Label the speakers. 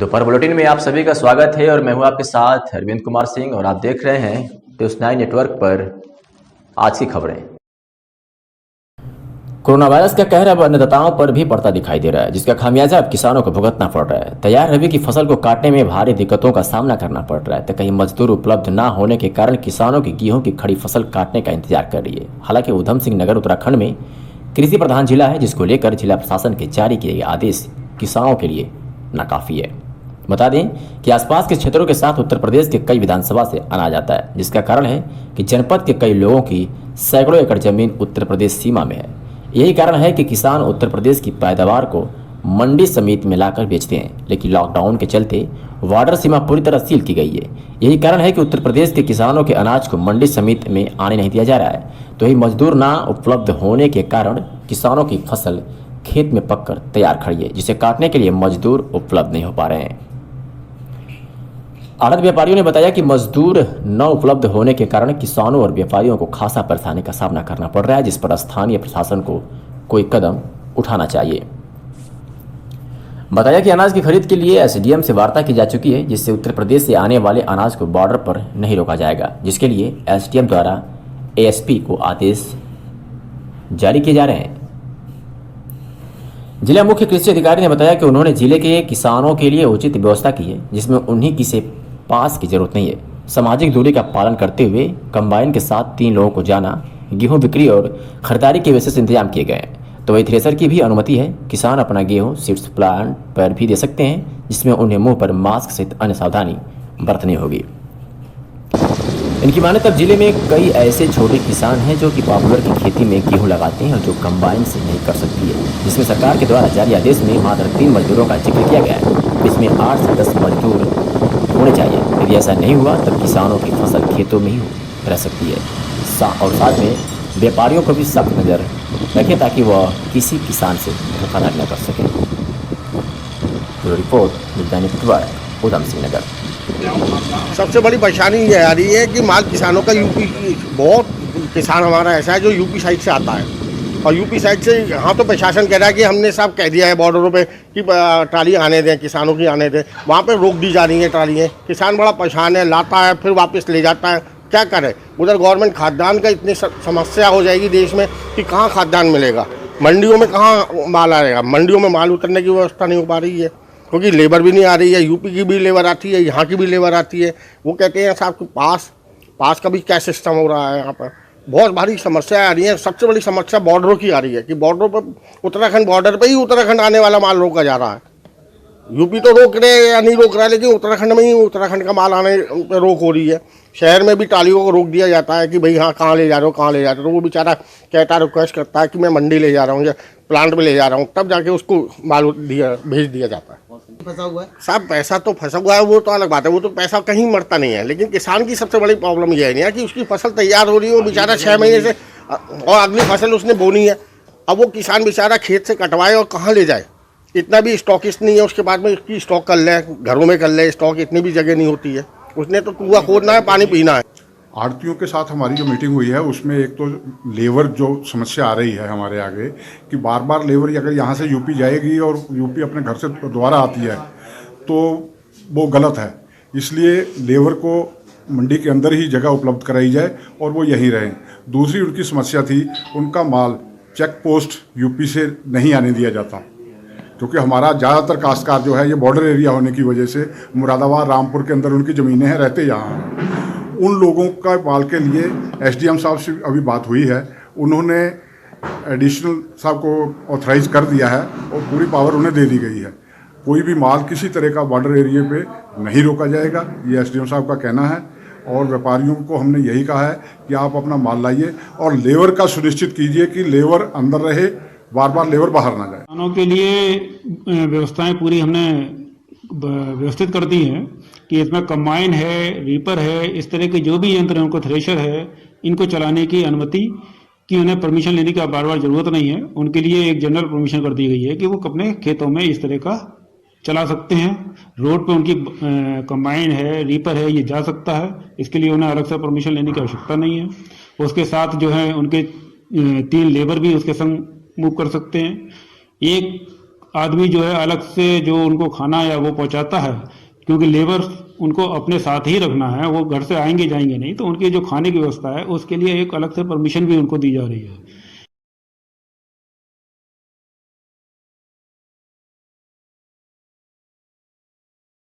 Speaker 1: दोपहर बुलेटिन में आप सभी का स्वागत है और मैं हूं आपके साथ अरविंद कुमार सिंह और आप देख रहे हैं न्यूज़ 9 नेटवर्क पर आज की खबरें। कोरोना वायरस का कहर अब अन्नदाताओं पर भी पड़ता दिखाई दे रहा है, जिसका खामियाजा अब किसानों को भुगतना पड़ रहा है। तैयार रबी की फसल को काटने में भारी दिक्कतों का सामना करना पड़ रहा है, तो कहीं मजदूर उपलब्ध न होने के कारण किसानों की गेहूं की खड़ी फसल काटने का इंतजार कर रही है। हालांकि ऊधम सिंह नगर उत्तराखंड में कृषि प्रधान जिला है, जिसको लेकर जिला प्रशासन के जारी किए गए आदेश किसानों के लिए नाकाफी है। बता दें कि आसपास के क्षेत्रों के साथ उत्तर प्रदेश के कई विधानसभा से अनाज आता है, जिसका कारण है कि जनपद के कई लोगों की सैकड़ों एकड़ जमीन उत्तर प्रदेश सीमा में है। यही कारण है कि किसान उत्तर प्रदेश की पैदावार को मंडी समिति में लाकर बेचते हैं, लेकिन लॉकडाउन के चलते बॉर्डर सीमा पूरी तरह सील की गई है। यही कारण है कि उत्तर प्रदेश के किसानों के अनाज को मंडी समिति में आने नहीं दिया जा रहा है। तो यही मजदूर ना उपलब्ध होने के कारण किसानों की फसल खेत में पककर तैयार खड़ी है, जिसे काटने के लिए मजदूर उपलब्ध नहीं हो पा रहे हैं। आड़त व्यापारियों ने बताया कि मजदूर न उपलब्ध होने के कारण किसानों और व्यापारियों को खासा परेशानी का सामना करना पड़ रहा है, जिस पर स्थानीय प्रशासन को कोई कदम उठाना चाहिए। बताया कि अनाज की खरीद के लिए एसडीएम से वार्ता की जा चुकी है, जिससे उत्तर प्रदेश से आने वाले अनाज को बॉर्डर पर नहीं रोका जाएगा, जिसके लिए एसडीएम द्वारा एएसपी को आदेश जारी किए जा रहे हैं। जिला मुख्य कृषि अधिकारी ने बताया कि उन्होंने जिले के किसानों के लिए उचित व्यवस्था की है, जिसमें उन्हीं किसी पास की जरूरत नहीं है। सामाजिक दूरी का पालन करते हुए कंबाइन के साथ 3 लोगों को जाना, गेहूं बिक्री और खरीदारी के विशेष इंतजाम किए गए हैं। तो वही थ्रेसर की भी अनुमति है। किसान अपना गेहूं सीड्स प्लांट पर भी दे सकते हैं, जिसमें उन्हें मुंह पर मास्क सहित अन्य सावधानी बरतनी होगी। इनकी माने तब जिले में कई ऐसे छोटे किसान हैं जो कि पॉपुलर की खेती में गेहूं लगाते हैं और जो कंबाइन से नहीं कर सकती है, जिसमें सरकार के द्वारा जारी आदेश में मात्र 3 मजदूरों का जिक्र किया गया है। इसमें 8 से 10 मजदूर होने चाहिए। यदि ऐसा नहीं हुआ तब किसानों की फसल खेतों में ही रह सकती है। और साथ में व्यापारियों को भी सख्त नज़र रखें ताकि वह किसी किसान से धोखाधड़ी न कर सके। Report network Udham Singh Nagar.
Speaker 2: सबसे बड़ी परेशानी ये आ रही है कि माल किसानों का यूपी, बहुत किसान हमारा ऐसा है जो यूपी साइड से आता है, और यूपी साइड से यहाँ तो प्रशासन कह रहा है कि हमने सब कह दिया है बॉर्डरों पे कि ट्राली आने दें, किसानों की आने दें। वहाँ पे रोक दी जा रही हैं ट्रालियाँ। किसान बड़ा परेशान है, लाता है फिर वापस ले जाता है, क्या करे। उधर गवर्नमेंट खाद्यान्न का इतनी समस्या हो जाएगी देश में कि कहाँ खाद्यान्न मिलेगा, मंडियों में कहाँ माल आएगा। मंडियों में माल उतरने की व्यवस्था नहीं हो पा रही है, क्योंकि लेबर भी नहीं आ रही है। यूपी की भी लेबर आती है, यहाँ की भी लेबर आती है। वो कहते हैं साहब पास का भी क्या सिस्टम हो रहा है। यहाँ पर बहुत भारी समस्या आ रही है। सबसे बड़ी समस्या बॉर्डरों की आ रही है कि बॉर्डरों पर उत्तराखंड बॉर्डर पर ही उत्तराखंड आने वाला माल रोका जा रहा है। यूपी तो रोक रहे या नहीं रोक रहा है, लेकिन उत्तराखंड में ही उत्तराखंड का माल आने पर रोक हो रही है। शहर में भी ट्रालियों को रोक दिया जाता है कि भाई हाँ कहाँ ले जा रहे हो, कहाँ ले जा रहे हो। तो वो बेचारा कहता रिक्वेस्ट करता है कि मैं मंडी ले जा रहा हूँ या प्लांट में ले जा रहा हूँ, तब जाके उसको माल भेज दिया जाता है।
Speaker 3: फंसा हुआ है
Speaker 2: साहब, पैसा तो फंसा हुआ है, वो तो अलग बात है, वो तो पैसा कहीं मरता नहीं है। लेकिन किसान की सबसे बड़ी प्रॉब्लम ये है कि उसकी फसल तैयार हो रही है, वो बेचारा 6 महीने से, और अगली फसल उसने बोनी है। अब वो किसान बेचारा खेत से कटवाए और कहाँ ले जाए। इतना भी स्टॉकिस्ट नहीं है, उसके बाद में उसकी स्टॉक कर ले, घरों में कर ले स्टॉक, इतनी भी जगह नहीं होती है। उसने तो कुआं खोदना है, पानी पीना है।
Speaker 4: आड़तियों के साथ हमारी जो मीटिंग हुई है उसमें एक तो लेबर जो समस्या आ रही है हमारे आगे कि बार बार लेबर अगर यहाँ से यूपी जाएगी और यूपी अपने घर से दोबारा आती है तो वो गलत है। इसलिए लेबर को मंडी के अंदर ही जगह उपलब्ध कराई जाए और वो यहीं रहें। दूसरी उनकी समस्या थी, उनका माल चेक पोस्ट यूपी से नहीं आने दिया जाता, क्योंकि हमारा ज़्यादातर काश्तकार जो है ये बॉर्डर एरिया होने की वजह से मुरादाबाद रामपुर के अंदर उनकी ज़मीनें हैं, रहते यहाँ हैं। उन लोगों का माल के लिए एसडीएम साहब से अभी बात हुई है, उन्होंने एडिशनल साहब को ऑथराइज कर दिया है और पूरी पावर उन्हें दे दी गई है। कोई भी माल किसी तरह का बॉर्डर एरिया पे नहीं रोका जाएगा, ये एसडीएम साहब का कहना है। और व्यापारियों को हमने यही कहा है कि आप अपना माल लाइए और लेबर का सुनिश्चित कीजिए कि लेबर अंदर रहे, बार बार लेबर बाहर ना जाए।
Speaker 5: किसानों के लिए व्यवस्थाएं पूरी हमने व्यवस्थित कर दी हैं कि इसमें कंबाइन है, रीपर है, इस तरह के जो भी यंत्र हैं, उनको थ्रेशर है, इनको चलाने की अनुमति कि उन्हें परमिशन लेने की बार बार ज़रूरत नहीं है। उनके लिए एक जनरल परमिशन कर दी गई है कि वो अपने खेतों में इस तरह का चला सकते हैं। रोड पे उनकी कंबाइन है, रीपर है, ये जा सकता है। इसके लिए उन्हें अलग से परमिशन लेने की आवश्यकता नहीं है। उसके साथ जो है उनके 3 लेबर भी उसके संग मूव कर सकते हैं। एक आदमी जो है अलग से जो उनको खाना या वो पहुंचाता है, क्योंकि लेबर उनको अपने साथ ही रखना है, वो घर से आएंगे जाएंगे नहीं, तो उनकी जो खाने की व्यवस्था है उसके लिए एक अलग से परमिशन भी उनको दी जा रही है।